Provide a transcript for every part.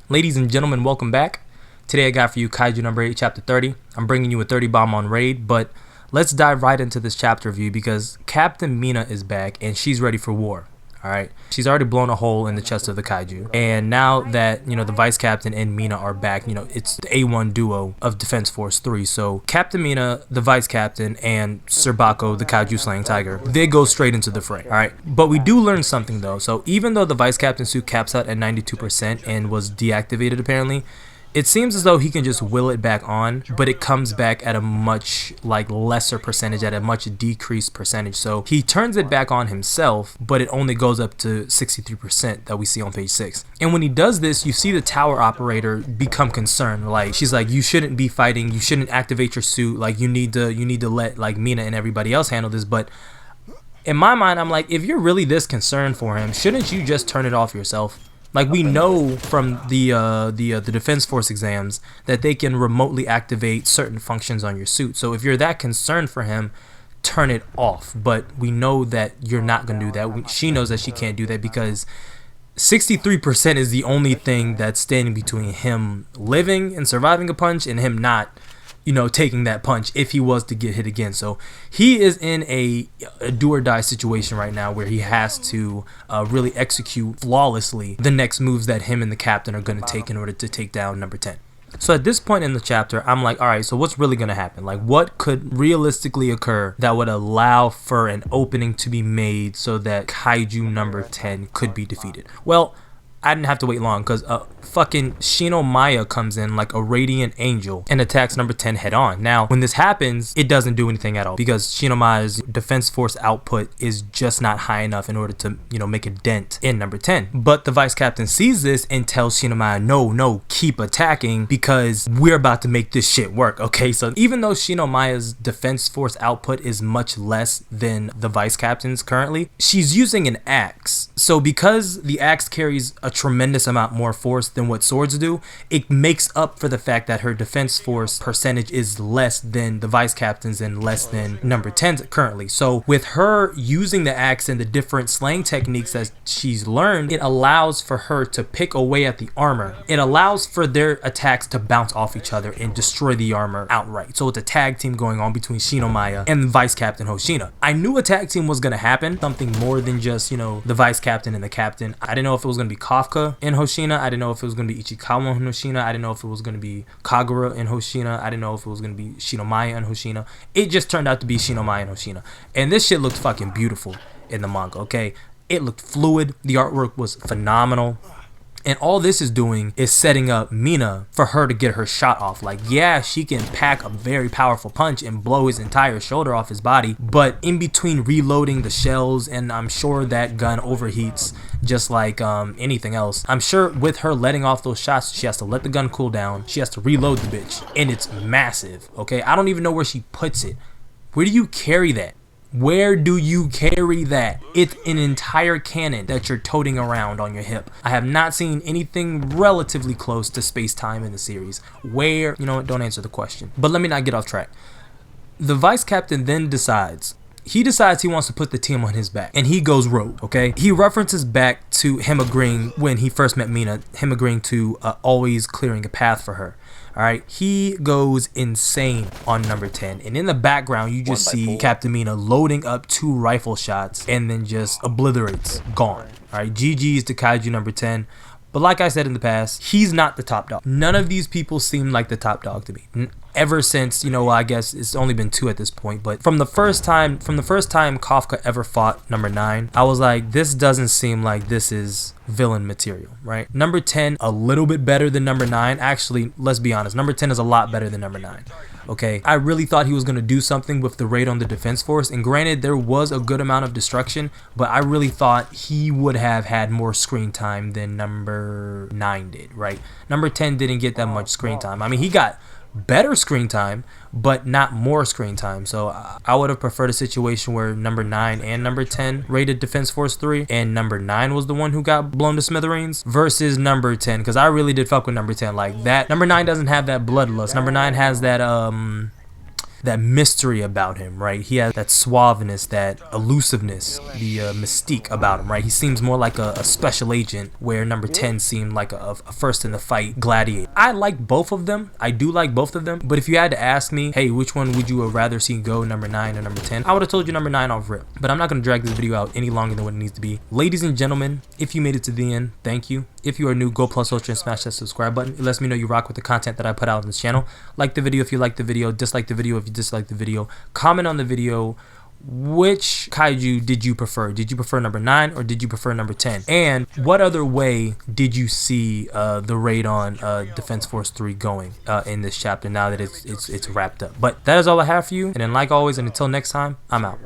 Ladies and gentlemen, welcome back. Today I got for you Kaiju number 8, chapter 30. I'm bringing you a 30 bomb on raid, but let's dive right into this chapter review because Captain Mina is back and she's ready for war. Alright, she's already blown a hole in the chest of the kaiju, and now that the vice captain and Mina are back, it's the A1 duo of Defense Force 3. So Captain Mina, the vice captain, and Sir Bako, the kaiju slaying tiger, they go straight into the fray. Alright, but we do learn something though. So even though the vice captain suit caps out at 92% and was deactivated apparently, it seems as though he can just will it back on, but it comes back at a much lesser percentage, at a much decreased percentage. So he turns it back on himself, but it only goes up to 63% that we see on page 6. And when he does this, you see the tower operator become concerned. Like, she's like, you shouldn't be fighting, you shouldn't activate your suit, like you need to let Mina and everybody else handle this. But in my mind, I'm like, if you're really this concerned for him, shouldn't you just turn it off yourself? Like, we know from the Defense Force exams that they can remotely activate certain functions on your suit. So if you're that concerned for him, turn it off. But we know that you're not going to do that. She knows that she can't do that because 63% is the only thing that's standing between him living and surviving a punch and him not taking that punch if he was to get hit again. So he is in a do or die situation right now where he has to really execute flawlessly the next moves that him and the captain are going to take in order to take down number 10. So at this point in the chapter, I'm like, alright, so what's really going to happen? Like, what could realistically occur that would allow for an opening to be made so that Kaiju number 10 could be defeated? Well, I didn't have to wait long because fucking Shino Maya comes in like a radiant angel and attacks number 10 head on. Now, when this happens, it doesn't do anything at all because Shino Maya's defense force output is just not high enough in order to, make a dent in number 10. But the vice captain sees this and tells Shino Maya, no, keep attacking because we're about to make this shit work, okay? So even though Shino Maya's defense force output is much less than the vice captain's currently, she's using an axe. So because the axe carries a tremendous amount more force than what swords do, it makes up for the fact that her defense force percentage is less than the vice captain's and less than number 10's currently. So with her using the axe and the different slaying techniques that she's learned, it allows for her to pick away at the armor. It allows for their attacks to bounce off each other and destroy the armor outright. So it's a tag team going on between Shino Maya and vice captain Hoshina. I knew a tag team was going to happen, something more than just the vice captain and the captain. I didn't know if it was going to be Kafka in Hoshina. I didn't know if it was going to be Ichikawa in Hoshina. I didn't know if it was going to be Kagura in Hoshina. I didn't know if it was going to be Shino Maya in Hoshina. It just turned out to be Shino Maya in Hoshina. And this shit looked fucking beautiful in the manga, okay? It looked fluid. The artwork was phenomenal. And all this is doing is setting up Mina for her to get her shot off. Like, yeah, she can pack a very powerful punch and blow his entire shoulder off his body, but in between reloading the shells, and I'm sure that gun overheats just like anything else, I'm sure with her letting off those shots, she has to let the gun cool down, she has to reload the bitch, and it's massive, okay? I don't even know where she puts it. Where do you carry that? Where do you carry that? It's an entire cannon that you're toting around on your hip. I have not seen anything relatively close to space-time in the series. Where? You know what? Don't answer the question. But let me not get off track. The vice captain then decides he wants to put the team on his back, and he goes rogue, okay? He references back to him agreeing when he first met Mina, him agreeing to always clearing a path for her. Alright, he goes insane on number 10, and in the background you just see Captain Mina loading up 2 rifle shots and then just obliterates, gone. Alright, GG's to Kaiju number 10. But like I said in the past, he's not the top dog. None of these people seem like the top dog to me. Ever since, I guess it's only been 2 at this point, but from the first time Kafka ever fought number 9, I was like, this doesn't seem like this is villain material, right? Number 10, a little bit better than number 9. Actually, let's be honest, number 10 is a lot better than number 9. Okay, I really thought he was going to do something with the raid on the defense force, and granted there was a good amount of destruction, but I really thought he would have had more screen time than number 9 did, right? Number 10 didn't get that much screen time. I mean, he got better screen time, but not more screen time. So I would have preferred a situation where number 9 and number 10 rated Defense Force 3, and number 9 was the one who got blown to smithereens versus number 10, because I really did fuck with number 10 like that. Number 9 doesn't have that bloodlust. Number 9 has that that mystery about him, right? He has that suaveness, that elusiveness, the mystique about him, right? He seems more like a special agent, where number 10 seemed like a first in the fight gladiator. I like both of them. I do like both of them. But if you had to ask me, hey, which one would you rather see go, number 9 or number 10? I would have told you number 9 off rip. But I'm not going to drag this video out any longer than what it needs to be. Ladies and gentlemen, if you made it to the end, thank you. If you are new, go plus ultra and smash that subscribe button. It lets me know you rock with the content that I put out on this channel. Like the video if you like the video, dislike the video if you dislike the video. Comment on the video, which kaiju did you prefer? Did you prefer number 9 or did you prefer number 10? And what other way did you see the raid on Defense Force 3 going in this chapter now that it's wrapped up? But that is all I have for you. And then like always, and until next time, I'm out.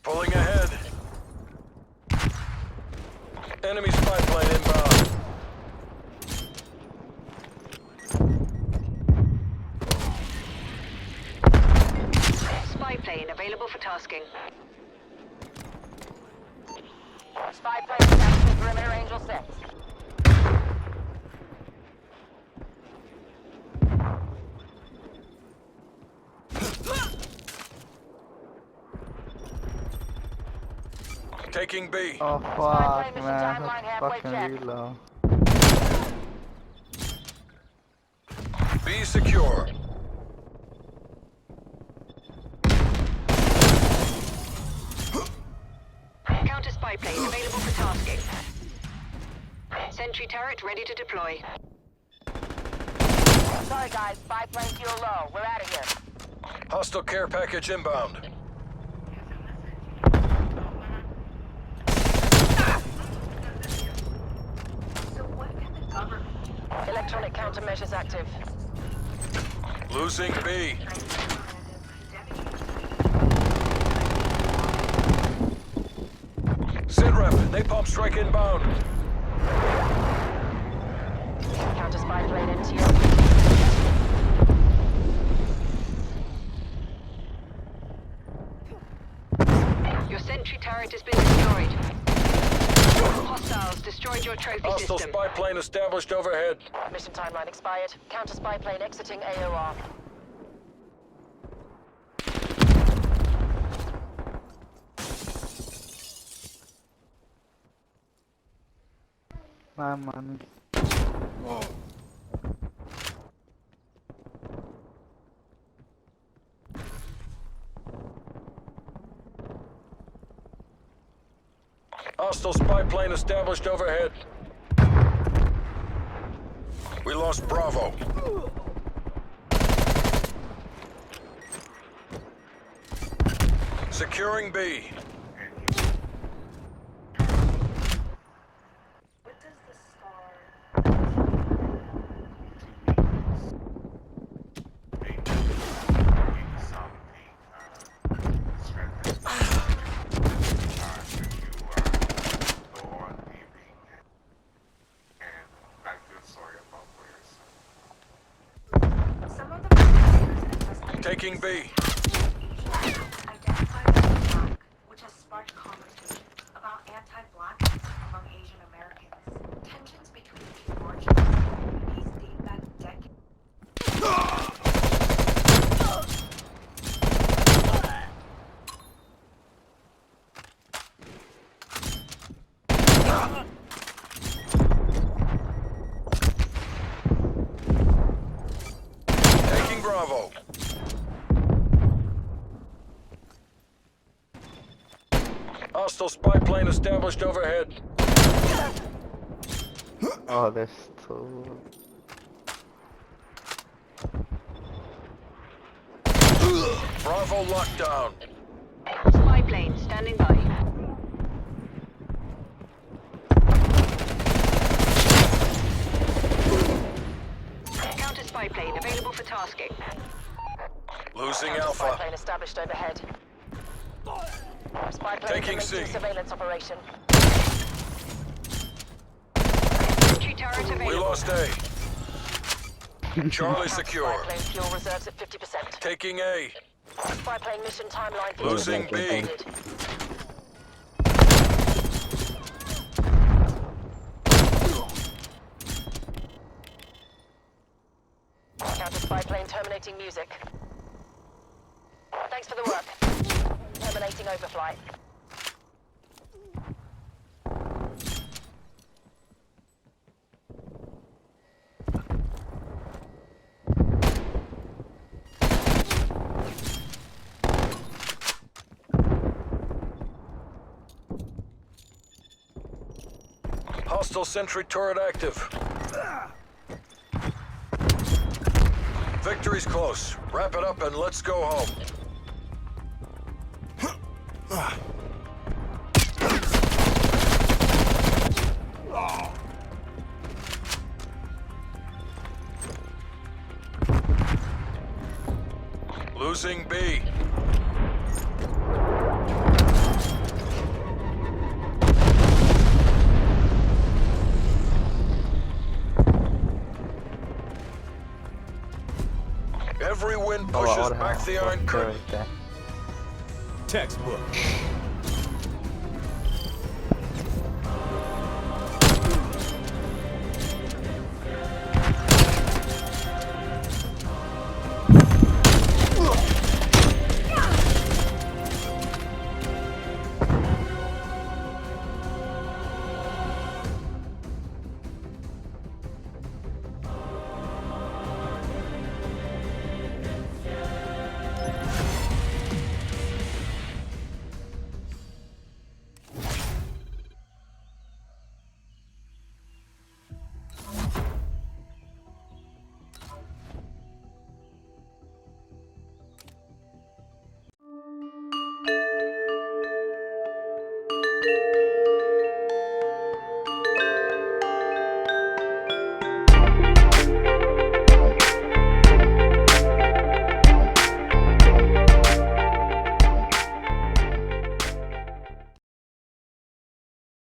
Pulling ahead. Enemy spy plane inbound. Spy plane available for tasking. Spy plane attached to perimeter Angel 6. Taking B. Oh fuck, man, that's fucking reload. B secure. Counter spy plane available for tasking. Sentry turret ready to deploy. Sorry guys, spy plane fuel low. We're out of here. Hostile care package inbound. Electronic countermeasures active. Losing B. Sit-rep, napalm strike inbound. Counter spy plane into you. Your sentry turret has been destroyed. Hostiles destroyed your trophy Hostile system. spy plane established overhead. Mission timeline expired. Counter spy plane exiting AOR. My money. Hostile spy plane established overhead. We lost Bravo. Securing B. Taking B. Identified as black, which has sparked conversations about anti-blackness among Asian Americans. Tensions between these marginalized communities date back decades. Taking Bravo. Hostile spy plane established overhead. Oh, there's two. Bravo locked down. Spy plane standing by. Counter spy plane available for tasking. Losing Spy Alpha. plane established overhead. Spy plane Taking commencing C. surveillance operation. Sentry turret We available. lost A. Charlie secure. Spy plane fuel reserves at 50%. Taking A. Spy plane mission timeline Losing B. completed. Counter spy plane terminating music. Thanks for the work. Terminating overflight. Hostile sentry turret active. Victory's close. Wrap it up and let's go home. Losing B. Every wind Oh, pushes I back the Iron Curtain. right there. Textbook.